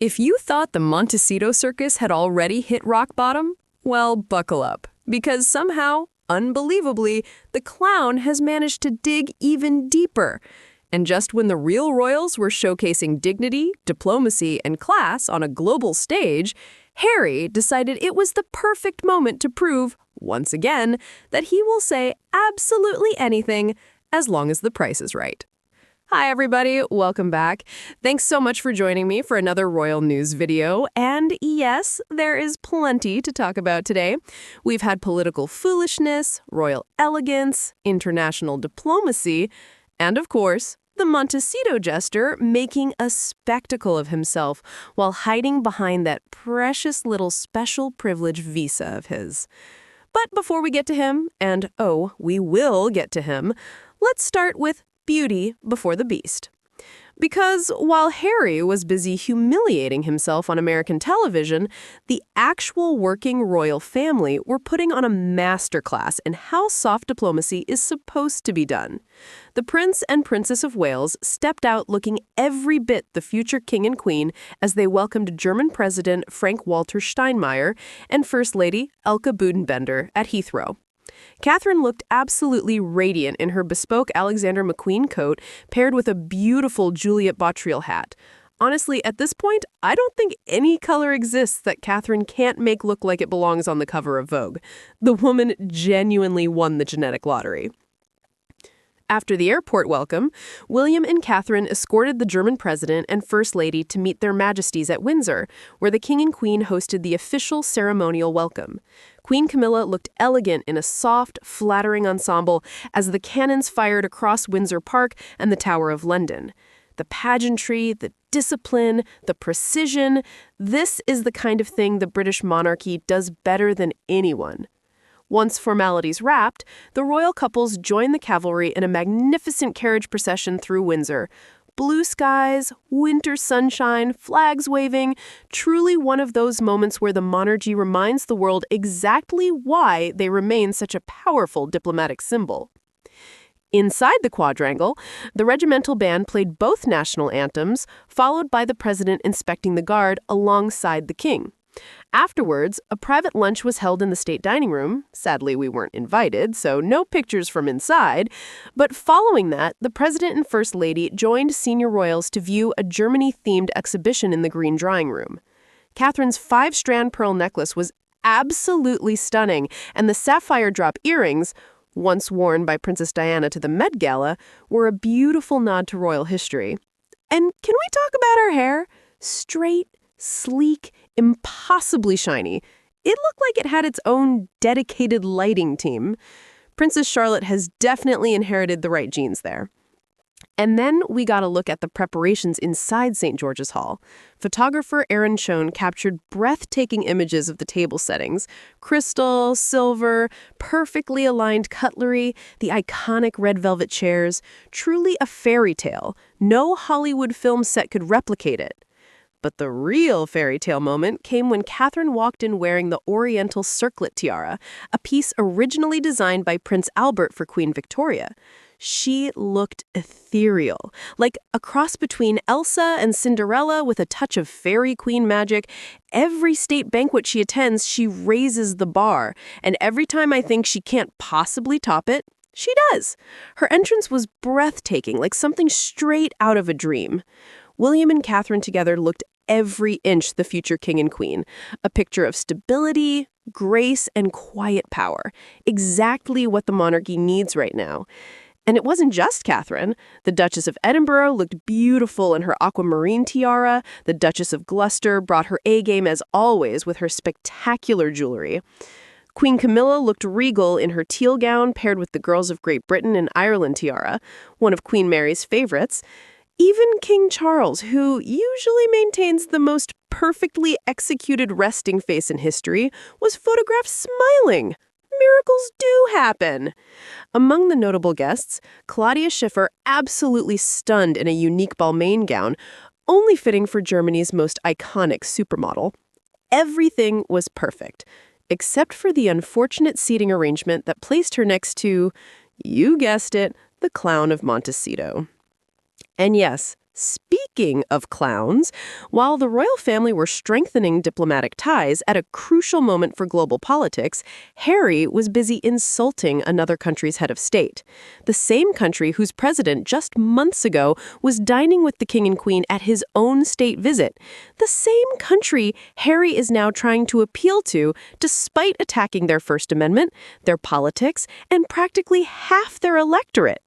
If you thought the Montecito Circus had already hit rock bottom, well, buckle up. Because somehow, unbelievably, the clown has managed to dig even deeper. And just when the real royals were showcasing dignity, diplomacy, and class on a global stage, Harry decided it was the perfect moment to prove, once again, that he will say absolutely anything as long as the price is right. Hi everybody, welcome back. Thanks so much for joining me for another royal news video. And yes, there is plenty to talk about today. We've had political foolishness, royal elegance, international diplomacy, and of course, the Montecito Jester making a spectacle of himself while hiding behind that precious little special privilege visa of his. But before we get to him, and oh, we will get to him, let's start with beauty before the beast. Because while Harry was busy humiliating himself on American television, the actual working royal family were putting on a masterclass in how soft diplomacy is supposed to be done. The Prince and Princess of Wales stepped out looking every bit the future king and queen as they welcomed German President Frank-Walter Steinmeier and First Lady Elke Budenbender at Heathrow. Catherine looked absolutely radiant in her bespoke Alexander McQueen coat paired with a beautiful Juliet Bottriell hat. Honestly, at this point, I don't think any color exists that Catherine can't make look like it belongs on the cover of Vogue. The woman genuinely won the genetic lottery. After the airport welcome, William and Catherine escorted the German president and First Lady to meet their majesties at Windsor, where the king and queen hosted the official ceremonial welcome. Queen Camilla looked elegant in a soft, flattering ensemble as the cannons fired across Windsor Park and the Tower of London. The pageantry, the discipline, the precision, this is the kind of thing the British monarchy does better than anyone. Once formalities wrapped, the royal couples joined the cavalry in a magnificent carriage procession through Windsor. Blue skies, winter sunshine, flags waving, truly one of those moments where the monarchy reminds the world exactly why they remain such a powerful diplomatic symbol. Inside the quadrangle, the regimental band played both national anthems, followed by the president inspecting the guard alongside the king. Afterwards, a private lunch was held in the state dining room. Sadly, we weren't invited, so no pictures from inside. But following that, the president and first lady joined senior royals to view a Germany-themed exhibition in the green drawing room. Catherine's 5-strand pearl necklace was absolutely stunning, and the sapphire drop earrings, once worn by Princess Diana to the Met Gala, were a beautiful nod to royal history. And can we talk about her hair? Straight, sleek, impossibly shiny. It looked like it had its own dedicated lighting team. Princess Charlotte has definitely inherited the right genes there. And then we got a look at the preparations inside St. George's Hall. Photographer Aaron Schoen captured breathtaking images of the table settings. Crystal, silver, perfectly aligned cutlery, the iconic red velvet chairs. Truly a fairy tale. No Hollywood film set could replicate it. But the real fairy tale moment came when Catherine walked in wearing the Oriental circlet tiara, a piece originally designed by Prince Albert for Queen Victoria. She looked ethereal, like a cross between Elsa and Cinderella with a touch of fairy queen magic. Every state banquet she attends, she raises the bar, and every time I think she can't possibly top it, she does. Her entrance was breathtaking, like something straight out of a dream. William and Catherine together looked every inch the future king and queen, a picture of stability, grace, and quiet power, exactly what the monarchy needs right now. And it wasn't just Catherine. The Duchess of Edinburgh looked beautiful in her aquamarine tiara. The Duchess of Gloucester brought her A-game as always with her spectacular jewelry. Queen Camilla looked regal in her teal gown paired with the Girls of Great Britain and Ireland tiara, one of Queen Mary's favorites. Even King Charles, who usually maintains the most perfectly executed resting face in history, was photographed smiling. Miracles do happen. Among the notable guests, Claudia Schiffer absolutely stunned in a unique Balmain gown, only fitting for Germany's most iconic supermodel. Everything was perfect, except for the unfortunate seating arrangement that placed her next to, you guessed it, the clown of Montecito. And yes, Speaking of clowns, while the royal family were strengthening diplomatic ties at a crucial moment for global politics, Harry was busy insulting another country's head of state. The same country whose president just months ago was dining with the king and queen at his own state visit. The same country Harry is now trying to appeal to, despite attacking their First Amendment, their politics, and practically half their electorate.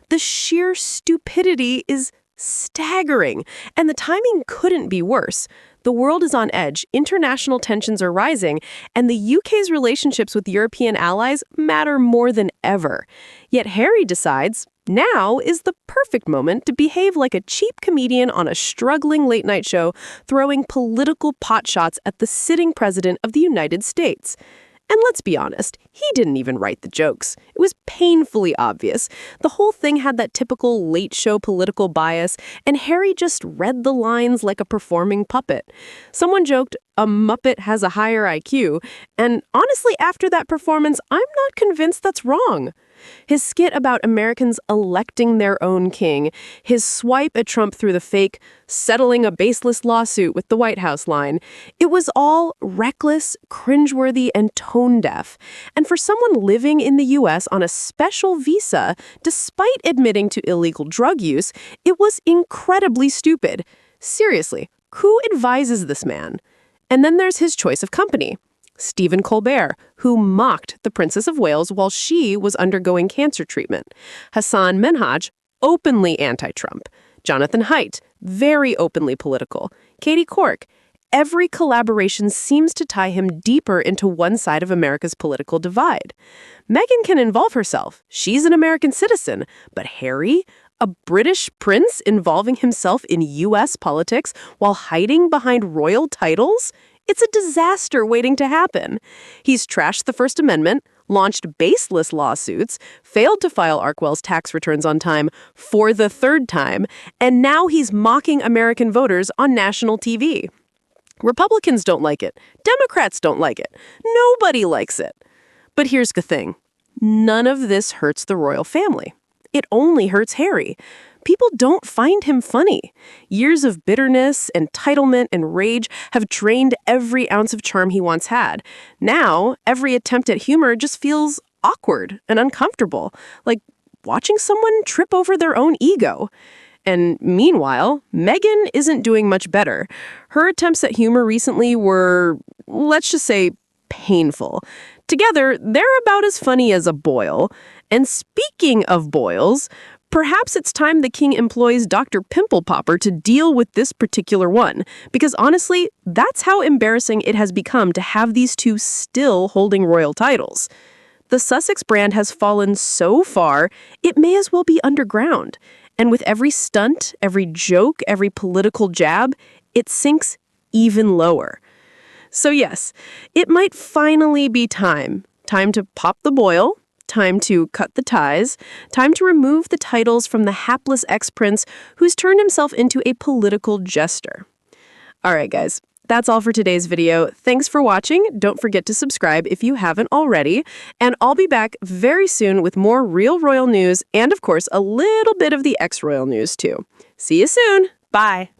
The sheer stupidity is staggering, and the timing couldn't be worse. The world is on edge, international tensions are rising, and the UK's relationships with European allies matter more than ever. Yet Harry decides now is the perfect moment to behave like a cheap comedian on a struggling late-night show, throwing political potshots at the sitting president of the United States. And let's be honest, he didn't even write the jokes. It was painfully obvious. The whole thing had that typical late-show political bias, and Harry just read the lines like a performing puppet. Someone joked, "A Muppet has a higher IQ," and honestly, after that performance, I'm not convinced that's wrong. His skit about Americans electing their own king, his swipe at Trump through the fake settling a baseless lawsuit with the White House line, it was all reckless, cringeworthy, and tone-deaf. And for someone living in the U.S. on a special visa, despite admitting to illegal drug use, it was incredibly stupid. Seriously, who advises this man? And then there's his choice of company. Stephen Colbert, who mocked the Princess of Wales while she was undergoing cancer treatment. Hassan Minhaj, openly anti-Trump. Jonathan Haidt, very openly political. Katie Couric. Every collaboration seems to tie him deeper into one side of America's political divide. Meghan can involve herself. She's an American citizen. But Harry? A British prince involving himself in U.S. politics while hiding behind royal titles? It's a disaster waiting to happen. He's trashed the First Amendment, launched baseless lawsuits, failed to file Arkwell's tax returns on time for the third time, and now he's mocking American voters on national TV. Republicans don't like it. Democrats don't like it. Nobody likes it. But here's the thing. None of this hurts the royal family. It only hurts Harry. People don't find him funny. Years of bitterness, entitlement, and rage have drained every ounce of charm he once had. Now, every attempt at humor just feels awkward and uncomfortable, like watching someone trip over their own ego. And meanwhile, Meghan isn't doing much better. Her attempts at humor recently were, let's just say, painful. Together, they're about as funny as a boil. And speaking of boils, perhaps it's time the king employs Dr. Pimple Popper to deal with this particular one. Because honestly, that's how embarrassing it has become to have these two still holding royal titles. The Sussex brand has fallen so far, it may as well be underground. And with every stunt, every joke, every political jab, it sinks even lower. So yes, it might finally be time. Time to pop the boil. Time to cut the ties, time to remove the titles from the hapless ex-prince who's turned himself into a political jester. All right, guys, that's all for today's video. Thanks for watching. Don't forget to subscribe if you haven't already. And I'll be back very soon with more real royal news and, of course, a little bit of the ex-royal news, too. See you soon. Bye.